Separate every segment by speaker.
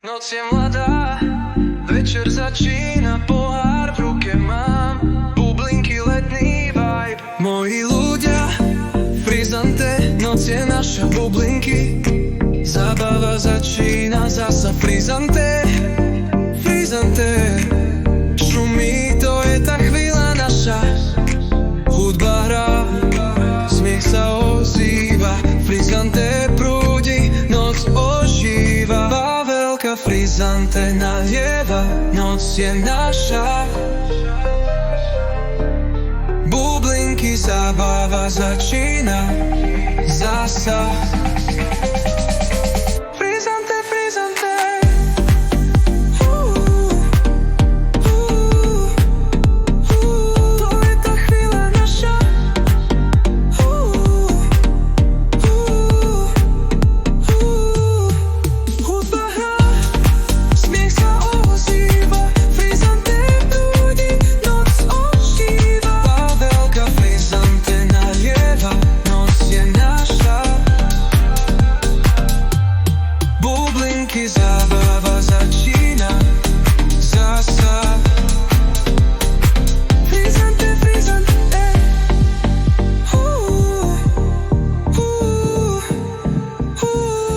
Speaker 1: Noc je mladá, večer začína, pohár v ruke mám, bublinky, letný vibe. Moji ľudia, frizante, noc je naša, bublinky, zábava začína zasa, frizante, frizante. Šumí, to je tá chvíľa naša, hudba hrá, smiech sa ozýva, frizante prúdi, noc ožíva. Pavelka frizante nalieva, noc je naša, bublinky, zábava začína zasa. Frizante, frizante, to je tá chvíľa naša, hudba hrá, smiech sa ozýva, frizante prúdi, noc ožíva. Pavelka frizante nalieva, noc je naša, bublinky, zábava začína zasa. Frizante, frizante,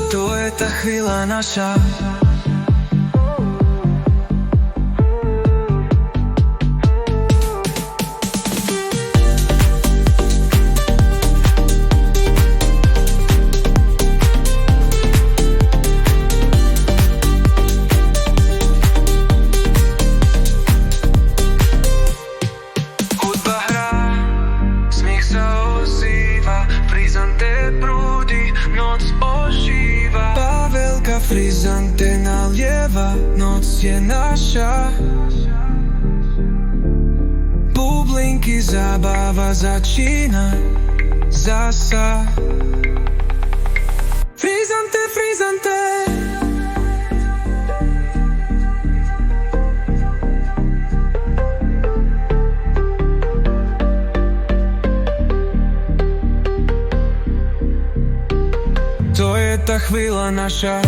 Speaker 1: to je tá chvíľa naša. Hudba hrá, smiech sa ozýva, frizante prúdi, noc ožíva. Pavelka frizante nalieva, noc je naša, bublinky, zábava začína zasa. Frizante, frizante, to je tá chvíľa naša.